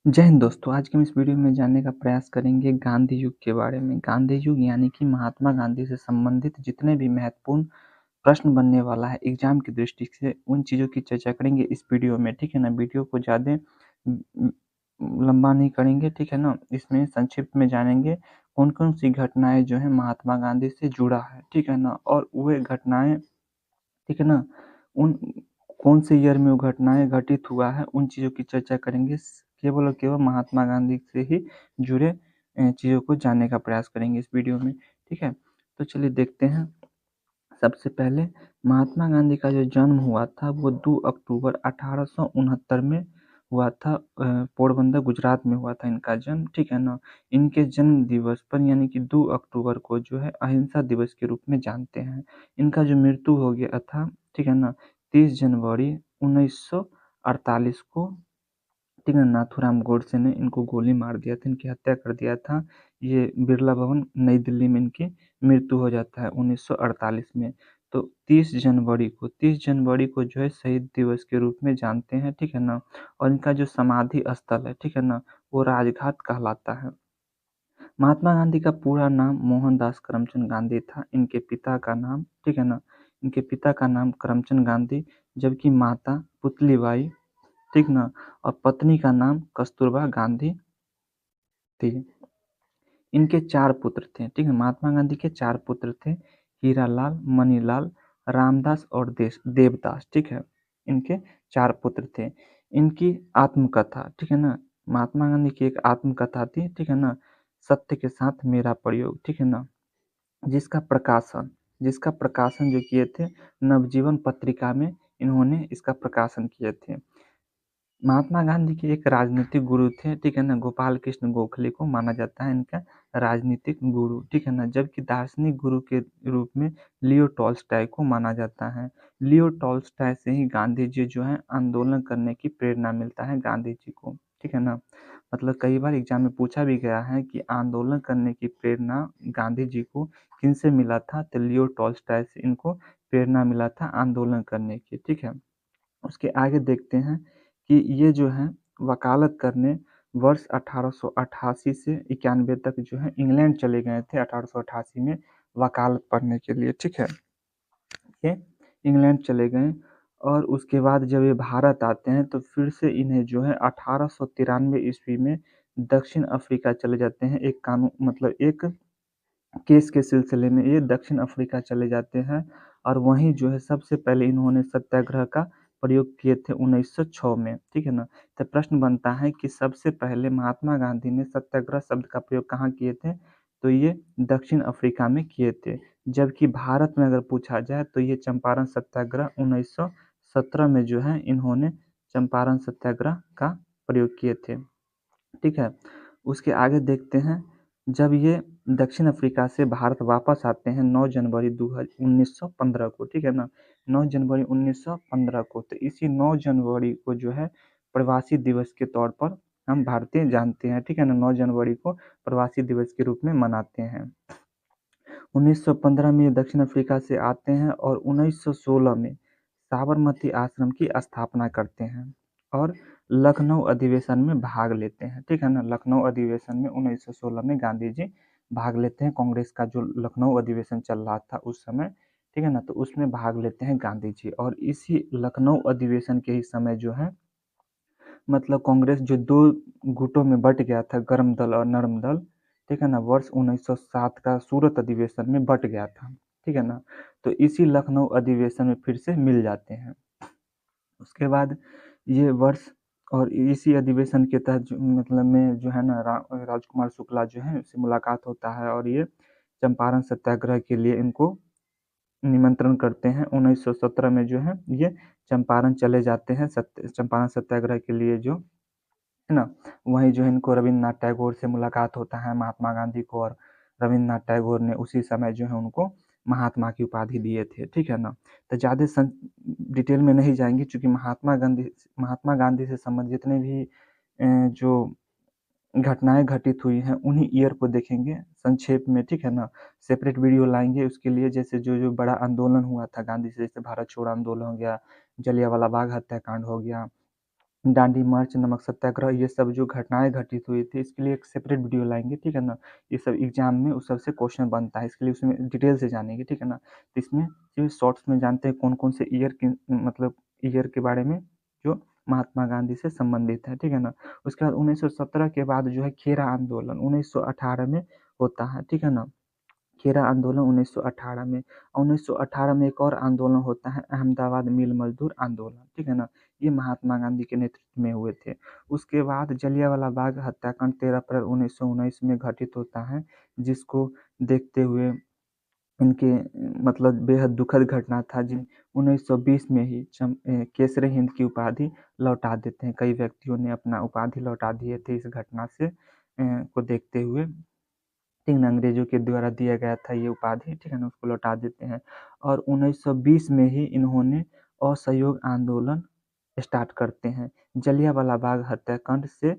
जय हिंद दोस्तों, आज के हम इस वीडियो में जानने का प्रयास करेंगे गांधी युग के बारे में। गांधी युग यानी कि महात्मा गांधी से संबंधित जितने भी महत्वपूर्ण प्रश्न बनने वाला है एग्जाम की दृष्टि से, उन चीज़ों की चर्चा करेंगे इस वीडियो में, ठीक है ना। वीडियो को ज़्यादा लंबा नहीं करेंगे, ठीक है ना। इसमें संक्षिप्त में जानेंगे कौन कौन सी घटनाएं जो है महात्मा गांधी से जुड़ा है, ठीक है ना। और वे घटनाएं, ठीक है ना, उन कौन से ईयर में वो घटनाएँ घटित हुआ है, उन चीज़ों की चर्चा करेंगे। केवल और केवल महात्मा गांधी से ही जुड़े चीज़ों को जानने का प्रयास करेंगे इस वीडियो में, ठीक है। तो चलिए देखते हैं। सबसे पहले महात्मा गांधी का जो जन्म हुआ था वो 2 अक्टूबर 1869 में हुआ था। पोरबंदर गुजरात में हुआ था इनका जन्म, ठीक है ना। इनके जन्म दिवस पर यानी कि 2 अक्टूबर को जो है अहिंसा दिवस के रूप में जानते हैं। इनका जो मृत्यु हो गया था, ठीक है ना, 30 जनवरी 1948 को, ठीक है, नाथूराम गोडसे ने इनको गोली मार दिया था, इनकी हत्या कर दिया था। ये बिरला भवन नई दिल्ली में इनकी मृत्यु हो जाता है 1948 में। तो 30 जनवरी को जो है शहीद दिवस के रूप में जानते हैं, ठीक है ना। और इनका जो समाधि स्थल है, ठीक है ना, वो राजघाट कहलाता है। महात्मा गांधी का पूरा नाम मोहनदास करमचंद गांधी था। इनके पिता का नाम, ठीक है ना, इनके पिता का नाम करमचंद गांधी, जबकि माता पुतलीबाई, ठीक ना, और पत्नी का नाम कस्तूरबा गांधी थी। इनके 4 पुत्र थे, ठीक है। महात्मा गांधी के 4 पुत्र थे, हीरालाल, मनीलाल, रामदास और देवदास, ठीक है। इनके 4 पुत्र थे। इनकी आत्मकथा, ठीक है ना, महात्मा गांधी की एक आत्मकथा थी, ठीक है ना, सत्य के साथ मेरा प्रयोग, ठीक है ना, जिसका प्रकाशन जिसका प्रकाशन जो किए थे नवजीवन पत्रिका में, इन्होंने इसका प्रकाशन किए थे। महात्मा गांधी के एक राजनीतिक गुरु थे, ठीक है ना, गोपाल कृष्ण गोखले को माना जाता है इनका राजनीतिक गुरु, ठीक है ना। जबकि दार्शनिक गुरु के रूप में लियो टॉल्स्टॉय को माना जाता है। लियो टॉल्स्टॉय से ही गांधी जी जो है आंदोलन करने की प्रेरणा मिलता है गांधी जी को, ठीक है ना। मतलब कई बार एग्जाम में पूछा भी गया है कि आंदोलन करने की प्रेरणा गांधी जी को किनसे मिला था, तो लियो टॉल्स्टॉय से इनको प्रेरणा मिला था आंदोलन करने की, ठीक है। उसके आगे देखते हैं कि ये जो है वकालत करने वर्ष 1888 से 91 तक जो है इंग्लैंड चले गए थे, 1888 में वकालत पढ़ने के लिए, ठीक है। ये इंग्लैंड चले गए और उसके बाद जब ये भारत आते हैं तो फिर से इन्हें जो है 1893 ईस्वी में दक्षिण अफ्रीका चले जाते हैं। एक कानून मतलब एक केस के सिलसिले में ये दक्षिण अफ्रीका चले जाते हैं और वहीं जो है सबसे पहले इन्होंने सत्याग्रह का प्रयोग किए थे 1906 में, ठीक है ना। तो प्रश्न बनता है कि सबसे पहले महात्मा गांधी ने सत्याग्रह शब्द का प्रयोग कहाँ किए थे, तो ये दक्षिण अफ्रीका में किए थे। जबकि भारत में अगर पूछा जाए तो ये चंपारण सत्याग्रह 1917 में जो है इन्होंने चंपारण सत्याग्रह का प्रयोग किए थे, ठीक है। उसके आगे देखते हैं, जब ये दक्षिण अफ्रीका से भारत वापस आते हैं 9 जनवरी 1915 को, ठीक है ना, 9 जनवरी 1915 को। तो इसी 9 जनवरी को जो है प्रवासी दिवस के तौर पर हम भारतीय जानते हैं, ठीक है ना। 9 जनवरी को प्रवासी दिवस के रूप में मनाते हैं। 1915 में ये दक्षिण अफ्रीका से आते हैं और 1916 में साबरमती आश्रम की स्थापना करते हैं और लखनऊ अधिवेशन में भाग लेते हैं, ठीक है ना। लखनऊ अधिवेशन में 1916 में गांधी जी भाग लेते हैं। कांग्रेस का जो लखनऊ अधिवेशन चल रहा था उस समय, ठीक है ना, तो उसमें भाग लेते हैं गांधी जी। और इसी लखनऊ अधिवेशन के ही समय जो है मतलब कांग्रेस जो 2 गुटों में बँट गया था, गर्म दल और नरम दल, ठीक है ना, वर्ष 1907 का सूरत अधिवेशन में बँट गया था, ठीक है ना। तो इसी लखनऊ अधिवेशन में फिर से मिल जाते हैं। उसके बाद ये वर्ष और इसी अधिवेशन के तहत जो मतलब में जो है ना राजकुमार शुक्ला जो है उससे मुलाकात होता है और ये चंपारण सत्याग्रह के लिए इनको निमंत्रण करते हैं। 1917 में जो है ये चंपारण चले जाते हैं चंपारण सत्याग्रह के लिए जो है ना। वहीं जो है इनको रविन्द्रनाथ टैगोर से मुलाकात होता है महात्मा गांधी को, और रविन्द्रनाथ टैगोर ने उसी समय जो है उनको महात्मा की उपाधि दिए थे, ठीक है ना। तो ज़्यादा डिटेल में नहीं जाएंगे क्योंकि महात्मा गांधी से संबंधित जितने भी जो घटनाएं घटित हुई हैं उन्हीं ईयर को देखेंगे संक्षेप में, ठीक है ना। सेपरेट वीडियो लाएंगे उसके लिए, जैसे जो जो बड़ा आंदोलन हुआ था गांधी से, जैसे भारत छोड़ो आंदोलन हो गया, जलियांवाला बाग हत्याकांड हो गया, दांडी मार्च, नमक सत्याग्रह, ये सब जो घटनाएँ घटित हुई थी, इसके लिए एक सेपरेट वीडियो लाएँगे, ठीक है ना? ये सब एग्ज़ाम में उस सब से क्वेश्चन बनता है, इसके लिए उसमें डिटेल से जानेंगे, ठीक है ना? तो इसमें सिर्फ शॉर्ट्स में जानते हैं कौन-कौन से ईयर के मतलब ईयर के बारे में जो महात्मा गांधी से संबंधित है, ठीक है ना? उसके बाद 1917 के बाद जो है खेरा आंदोलन 1918 में होता है, ठीक है ना? खेरा आंदोलन 1918 में। 1918 में एक और आंदोलन होता है अहमदाबाद मिल मजदूर आंदोलन, ठीक है ना? ये महात्मा गांधी के नेतृत्व में हुए थे। उसके बाद जलियांवाला बाग हत्याकांड 13 अप्रैल 1919 में घटित होता है, जिसको देखते हुए इनके मतलब बेहद दुखद घटना था जिन 1920 में ही केसरे हिंद की उपाधि लौटा देते हैं। कई व्यक्तियों ने अपना उपाधि लौटा दिए थे इस घटना से को देखते हुए। 3 अंग्रेज़ों के द्वारा दिया गया था ये उपाधि, ठीक है ना? उसको लौटा देते हैं और 1920 में ही इन्होंने असहयोग आंदोलन स्टार्ट करते हैं। जलियांवाला बाग हत्याकांड से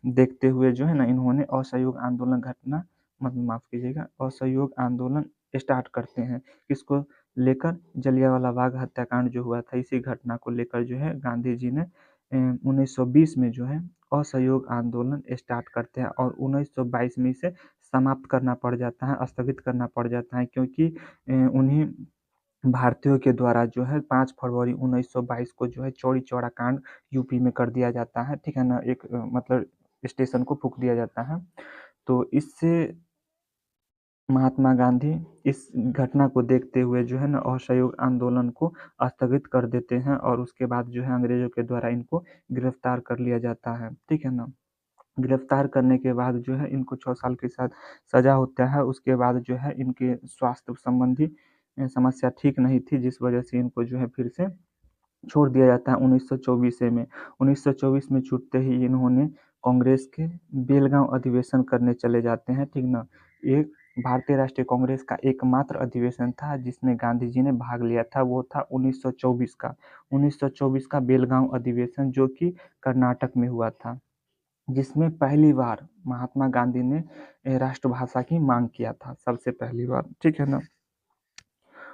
देखते हुए जो है ना इन्होंने असहयोग आंदोलन घटना माफ़ कीजिएगा असहयोग आंदोलन स्टार्ट करते हैं। किसको लेकर? जलियांवाला बाग हत्याकांड जो हुआ था इसी घटना को लेकर जो है गांधी जी ने 1920 में जो है असहयोग आंदोलन स्टार्ट करते हैं और 1922 में इसे समाप्त करना पड़ जाता है, स्थगित करना पड़ जाता है क्योंकि उन्हें भारतीयों के द्वारा जो है 5 फरवरी 1922 को जो है चौरी चौरा कांड यूपी में कर दिया जाता है, ठीक है ना? एक मतलब स्टेशन को फूँक दिया जाता है। तो इससे महात्मा गांधी इस घटना को देखते हुए जो है ना असहयोग आंदोलन को स्थगित कर देते हैं और उसके बाद जो है अंग्रेज़ों के द्वारा इनको गिरफ्तार कर लिया जाता है, ठीक है ना? गिरफ्तार करने के बाद जो है इनको 6 साल के साथ सज़ा होता है। उसके बाद जो है इनके स्वास्थ्य संबंधी समस्या ठीक नहीं थी जिस वजह से इनको जो है फिर से छोड़ दिया जाता है 1924 में। 1924 में छूटते ही इन्होंने कांग्रेस के बेलगाँव अधिवेशन करने चले जाते हैं, ठीक ना? एक भारतीय राष्ट्रीय कांग्रेस का एकमात्र अधिवेशन था जिसमें गांधी जी ने भाग लिया था, वो था 1924 का। 1924 का बेलगाँव अधिवेशन जो कि कर्नाटक में हुआ था। जिसमें पहली बार महात्मा गांधी ने राष्ट्रभाषा की माँग किया था, सबसे पहली बार, ठीक है ना?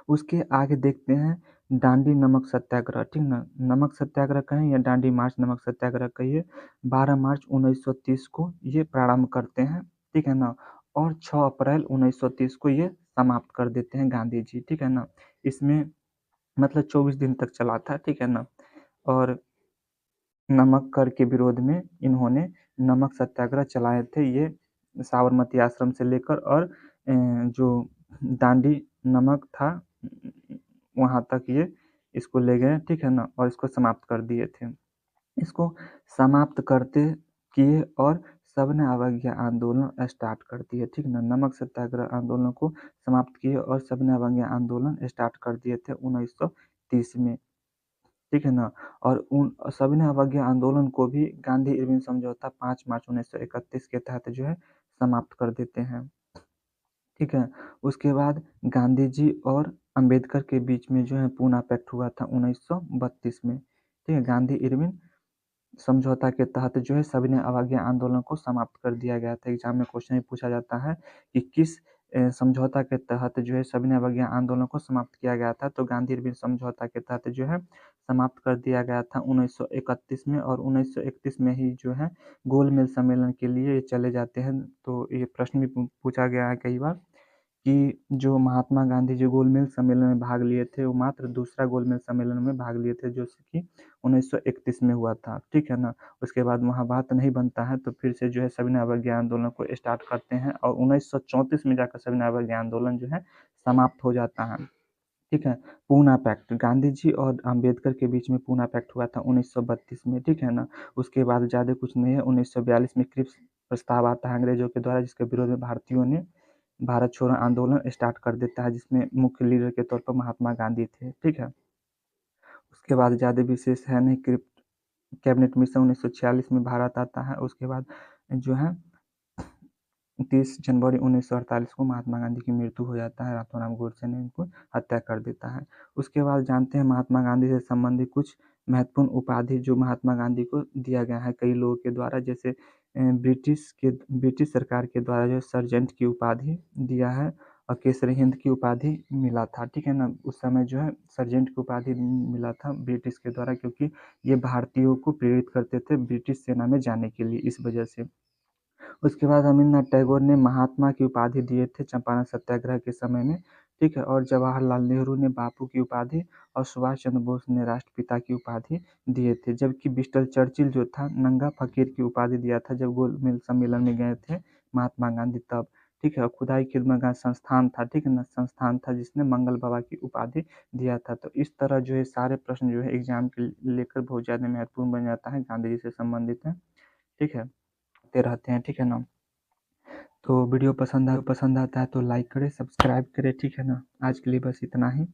उसके आगे देखते हैं दांडी नमक सत्याग्रह, ठीक ना? नमक सत्याग्रह कहें या दांडी मार्च नमक सत्याग्रह कहिए, 12 मार्च 1930 को ये प्रारंभ करते हैं, ठीक है ना? और 6 अप्रैल 1930 को ये समाप्त कर देते हैं गांधी जी, ठीक है ना? इसमें मतलब 24 दिन तक चला था, ठीक है ना? और नमक कर के विरोध में इन्होंने नमक सत्याग्रह चलाए थे। ये साबरमती आश्रम से लेकर और जो दांडी नमक था वहाँ तक ये इसको ले गए, ठीक है ना? और इसको समाप्त कर दिए थे। इसको समाप्त करते किए और सबने अवज्ञा आंदोलन स्टार्ट कर दिए, ठीक ना? नमक सत्याग्रह आंदोलन को समाप्त किए और सबने अवज्ञा आंदोलन स्टार्ट कर दिए थे 1930 में। ठीक है ना? और उन सविनय अवज्ञा आंदोलन को भी गांधी-इरविन समझौता 5 मार्च 1931 के तहत जो है समाप्त कर देते हैं। ठीक है? उसके बाद गांधी जी और अम्बेडकर के बीच में जो है पूना पैक्ट हुआ था 1932 में। ठीक है? गांधी-इरविन समझौता के तहत जो है सविनय अवज्ञा आंदोलन को समाप्त कर दिया गया था। एग्ज़ाम में क्वेश्चन भी पूछा जाता है कि किस समझौता के तहत जो है सविनय अवज्ञा आंदोलन को समाप्त किया गया था, तो गांधी-इरविन समझौता के तहत जो है समाप्त कर दिया गया था 1931 में और 1931 में ही जो है गोल मेज सम्मेलन के लिए ये चले जाते हैं। तो ये प्रश्न भी पूछा गया है कई बार कि जो महात्मा गांधी जी गोलमेज सम्मेलन में भाग लिए थे, वो मात्र दूसरा गोलमेज सम्मेलन में भाग लिए थे, जो कि 1931 में हुआ था, ठीक है ना? उसके बाद वहाँ बात नहीं बनता है, तो फिर से जो है सविनय अवज्ञा आंदोलन को स्टार्ट करते हैं और 1934 में जाकर सविनय अवज्ञा आंदोलन जो है समाप्त हो जाता है, ठीक है? पूना पैक्ट, गांधी जी और अम्बेडकर के बीच में पूना पैक्ट हुआ था 1932 में, ठीक है ना? उसके बाद ज़्यादा कुछ नहीं है, 1942 में क्रिप्स प्रस्ताव आता है अंग्रेज़ों के द्वारा, जिसके विरोध में भारतीयों ने भारत छोड़ो आंदोलन स्टार्ट कर देता है जिसमें मुख्य लीडर के तौर पर महात्मा गांधी थे, ठीक है? उसके बाद ज़्यादा विशेष है नहीं कैबिनेट मिशन 1946 में भारत आता है, उसके बाद जो है 30 जनवरी 1948 को महात्मा गांधी की मृत्यु हो जाता है, रातों-रात गोडसे ने उनको हत्या कर देता है। उसके बाद जानते हैं महात्मा गांधी से संबंधित कुछ महत्वपूर्ण उपाधि जो महात्मा गांधी को दिया गया है कई लोगों के द्वारा, जैसे ब्रिटिश सरकार के द्वारा जो सर्जेंट की उपाधि दिया है और केसरी हिंद की उपाधि मिला था, ठीक है ना? उस समय जो है सर्जेंट की उपाधि मिला था ब्रिटिश के द्वारा, क्योंकि ये भारतीयों को प्रेरित करते थे ब्रिटिश सेना में जाने के लिए, इस वजह से। उसके बाद रवींद्रनाथ टैगोर ने महात्मा की उपाधि दिए थे चंपारण सत्याग्रह के समय में, ठीक है? और जवाहरलाल नेहरू ने बापू की उपाधि और सुभाष चंद्र बोस ने राष्ट्रपिता की उपाधि दिए थे। जबकि विंस्टन चर्चिल जो था नंगा फकीर की उपाधि दिया था जब गोलमेज सम्मेलन में गए थे महात्मा गांधी तब, ठीक है? और खुदाई खिदमतगार संस्थान था, ठीक है ना? संस्थान था जिसने मंगल बाबा की उपाधि दिया था। तो इस तरह जो है सारे प्रश्न जो है एग्जाम के लेकर बहुत ज़्यादा महत्वपूर्ण बन जाता है, गांधी जी से संबंधित है, ठीक है? आते रहते हैं, ठीक है ना? तो वीडियो पसंद आता है तो लाइक करें, सब्सक्राइब करें, ठीक है ना? आज के लिए बस इतना ही।